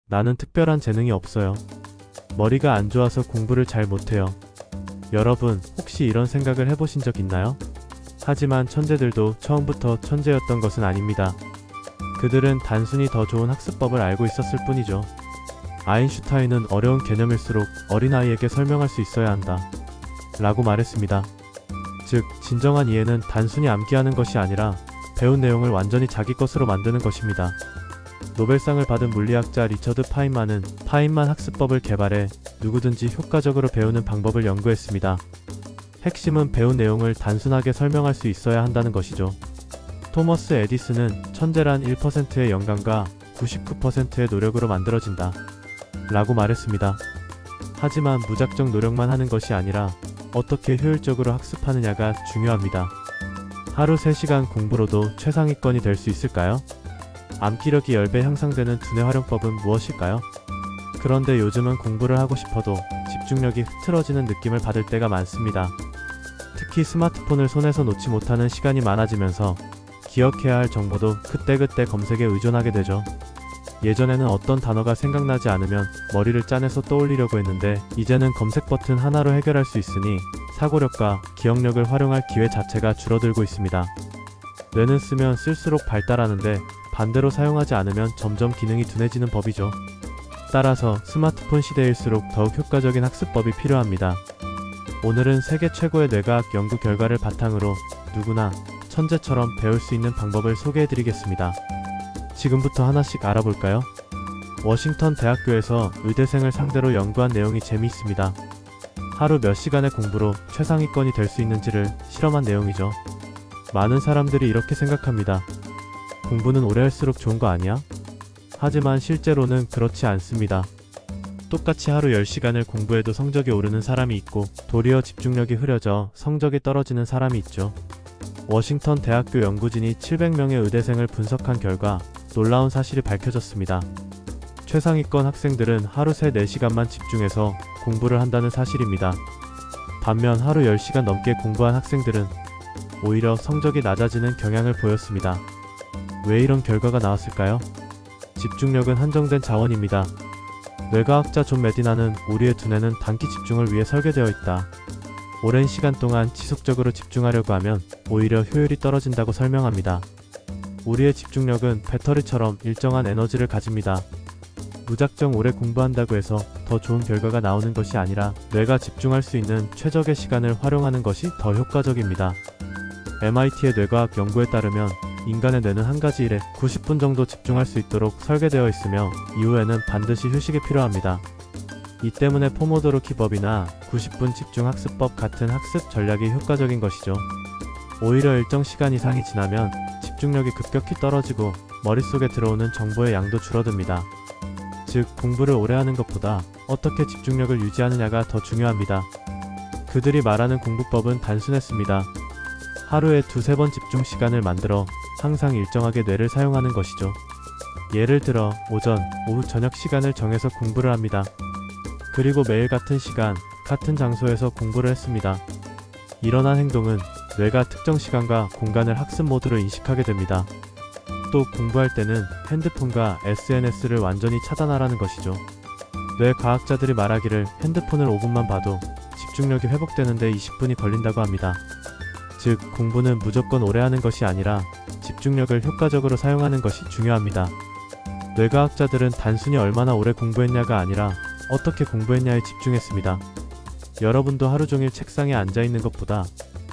나는 특별한 재능이 없어요. 머리가 안 좋아서 공부를 잘 못해요. 여러분, 혹시 이런 생각을 해보신 적 있나요? 하지만 천재들도 처음부터 천재였던 것은 아닙니다. 그들은 단순히 더 좋은 학습법을 알고 있었을 뿐이죠. 아인슈타인은 어려운 개념일수록 어린아이에게 설명할 수 있어야 한다 라고 말했습니다. 즉, 진정한 이해는 단순히 암기하는 것이 아니라 배운 내용을 완전히 자기 것으로 만드는 것입니다. 노벨상을 받은 물리학자 리처드 파인만은 파인만 학습법을 개발해 누구든지 효과적으로 배우는 방법을 연구했습니다. 핵심은 배운 내용을 단순하게 설명할 수 있어야 한다는 것이죠. 토머스 에디슨은 천재란 1%의 영감과 99%의 노력으로 만들어진다 라고 말했습니다. 하지만 무작정 노력만 하는 것이 아니라 어떻게 효율적으로 학습하느냐가 중요합니다. 하루 3시간 공부로도 최상위권이 될 수 있을까요? 암기력이 10배 향상되는 두뇌 활용법은 무엇일까요? 그런데 요즘은 공부를 하고 싶어도 집중력이 흐트러지는 느낌을 받을 때가 많습니다. 특히 스마트폰을 손에서 놓지 못하는 시간이 많아지면서 기억해야 할 정보도 그때그때 검색에 의존하게 되죠. 예전에는 어떤 단어가 생각나지 않으면 머리를 짜내서 떠올리려고 했는데 이제는 검색 버튼 하나로 해결할 수 있으니 사고력과 기억력을 활용할 기회 자체가 줄어들고 있습니다. 뇌는 쓰면 쓸수록 발달하는데 반대로 사용하지 않으면 점점 기능이 둔해지는 법이죠. 따라서 스마트폰 시대일수록 더욱 효과적인 학습법이 필요합니다. 오늘은 세계 최고의 뇌과학 연구 결과를 바탕으로 누구나 천재처럼 배울 수 있는 방법을 소개해드리겠습니다. 지금부터 하나씩 알아볼까요? 워싱턴 대학교에서 의대생을 상대로 연구한 내용이 재미있습니다. 하루 몇 시간의 공부로 최상위권이 될 수 있는지를 실험한 내용이죠. 많은 사람들이 이렇게 생각합니다. 공부는 오래 할수록 좋은 거 아니야? 하지만 실제로는 그렇지 않습니다. 똑같이 하루 10시간을 공부해도 성적이 오르는 사람이 있고 도리어 집중력이 흐려져 성적이 떨어지는 사람이 있죠. 워싱턴 대학교 연구진이 700명의 의대생을 분석한 결과 놀라운 사실이 밝혀졌습니다. 최상위권 학생들은 하루 새 4시간만 집중해서 공부를 한다는 사실입니다. 반면 하루 10시간 넘게 공부한 학생들은 오히려 성적이 낮아지는 경향을 보였습니다. 왜 이런 결과가 나왔을까요? 집중력은 한정된 자원입니다. 뇌과학자 존 메디나는 우리의 두뇌는 단기 집중을 위해 설계되어 있다. 오랜 시간 동안 지속적으로 집중하려고 하면 오히려 효율이 떨어진다고 설명합니다. 우리의 집중력은 배터리처럼 일정한 에너지를 가집니다. 무작정 오래 공부한다고 해서 더 좋은 결과가 나오는 것이 아니라 뇌가 집중할 수 있는 최적의 시간을 활용하는 것이 더 효과적입니다. MIT의 뇌과학 연구에 따르면 인간의 뇌는 한 가지 일에 90분 정도 집중할 수 있도록 설계되어 있으며 이후에는 반드시 휴식이 필요합니다. 이 때문에 포모도로 기법이나 90분 집중 학습법 같은 학습 전략이 효과적인 것이죠. 오히려 일정 시간 이상이 지나면 집중력이 급격히 떨어지고 머릿속에 들어오는 정보의 양도 줄어듭니다. 즉, 공부를 오래 하는 것보다 어떻게 집중력을 유지하느냐가 더 중요합니다. 그들이 말하는 공부법은 단순했습니다. 하루에 2-3번 집중 시간을 만들어 항상 일정하게 뇌를 사용하는 것이죠. 예를 들어 오전, 오후, 저녁 시간을 정해서 공부를 합니다. 그리고 매일 같은 시간, 같은 장소에서 공부를 했습니다. 일어난 행동은 뇌가 특정 시간과 공간을 학습 모드로 인식하게 됩니다. 또 공부할 때는 핸드폰과 SNS를 완전히 차단하라는 것이죠. 뇌 과학자들이 말하기를 핸드폰을 5분만 봐도 집중력이 회복되는데 20분이 걸린다고 합니다. 즉, 공부는 무조건 오래 하는 것이 아니라 집중력을 효과적으로 사용하는 것이 중요합니다. 뇌과학자들은 단순히 얼마나 오래 공부했냐가 아니라 어떻게 공부했냐에 집중했습니다. 여러분도 하루 종일 책상에 앉아 있는 것보다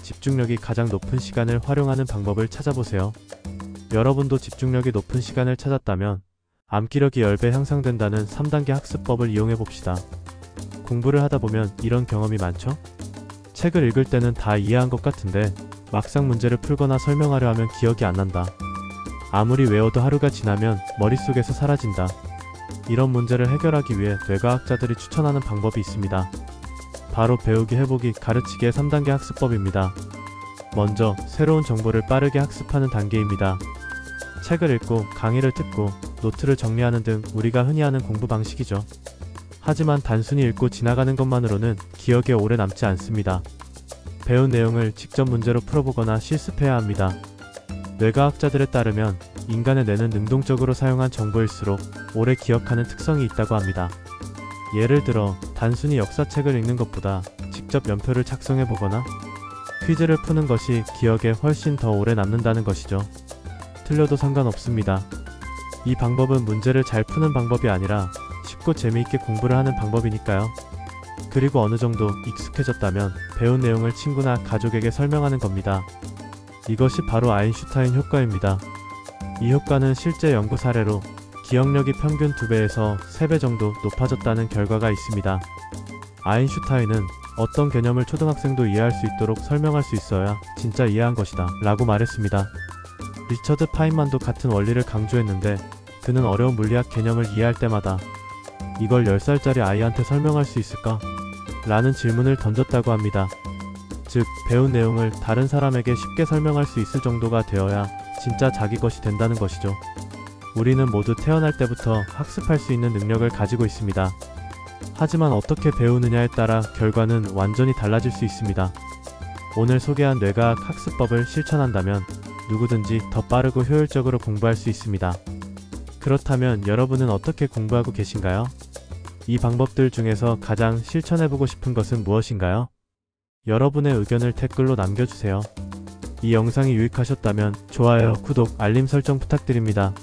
집중력이 가장 높은 시간을 활용하는 방법을 찾아보세요. 여러분도 집중력이 높은 시간을 찾았다면 암기력이 10배 향상된다는 3단계 학습법을 이용해 봅시다. 공부를 하다 보면 이런 경험이 많죠? 책을 읽을 때는 다 이해한 것 같은데 막상 문제를 풀거나 설명하려 하면 기억이 안 난다. 아무리 외워도 하루가 지나면 머릿속에서 사라진다. 이런 문제를 해결하기 위해 뇌과학자들이 추천하는 방법이 있습니다. 바로 배우기, 해보기, 가르치기의 3단계 학습법입니다. 먼저 새로운 정보를 빠르게 학습하는 단계입니다. 책을 읽고 강의를 듣고 노트를 정리하는 등 우리가 흔히 하는 공부 방식이죠. 하지만 단순히 읽고 지나가는 것만으로는 기억에 오래 남지 않습니다. 배운 내용을 직접 문제로 풀어보거나 실습해야 합니다. 뇌과학자들에 따르면 인간의 뇌는 능동적으로 사용한 정보일수록 오래 기억하는 특성이 있다고 합니다. 예를 들어 단순히 역사책을 읽는 것보다 직접 연표를 작성해보거나 퀴즈를 푸는 것이 기억에 훨씬 더 오래 남는다는 것이죠. 틀려도 상관없습니다. 이 방법은 문제를 잘 푸는 방법이 아니라 쉽고 재미있게 공부를 하는 방법이니까요. 그리고 어느 정도 익숙해졌다면 배운 내용을 친구나 가족에게 설명하는 겁니다. 이것이 바로 아인슈타인 효과입니다. 이 효과는 실제 연구 사례로 기억력이 평균 2배에서 3배 정도 높아졌다는 결과가 있습니다. 아인슈타인은 어떤 개념을 초등학생도 이해할 수 있도록 설명할 수 있어야 진짜 이해한 것이다 라고 말했습니다. 리처드 파인만도 같은 원리를 강조했는데 그는 어려운 물리학 개념을 이해할 때마다 이걸 10살짜리 아이한테 설명할 수 있을까? 라는 질문을 던졌다고 합니다. 즉, 배운 내용을 다른 사람에게 쉽게 설명할 수 있을 정도가 되어야 진짜 자기 것이 된다는 것이죠. 우리는 모두 태어날 때부터 학습할 수 있는 능력을 가지고 있습니다. 하지만 어떻게 배우느냐에 따라 결과는 완전히 달라질 수 있습니다. 오늘 소개한 뇌과학 학습법을 실천한다면 누구든지 더 빠르고 효율적으로 공부할 수 있습니다. 그렇다면 여러분은 어떻게 공부하고 계신가요? 이 방법들 중에서 가장 실천해보고 싶은 것은 무엇인가요? 여러분의 의견을 댓글로 남겨주세요. 이 영상이 유익하셨다면 좋아요, 구독, 알림 설정 부탁드립니다.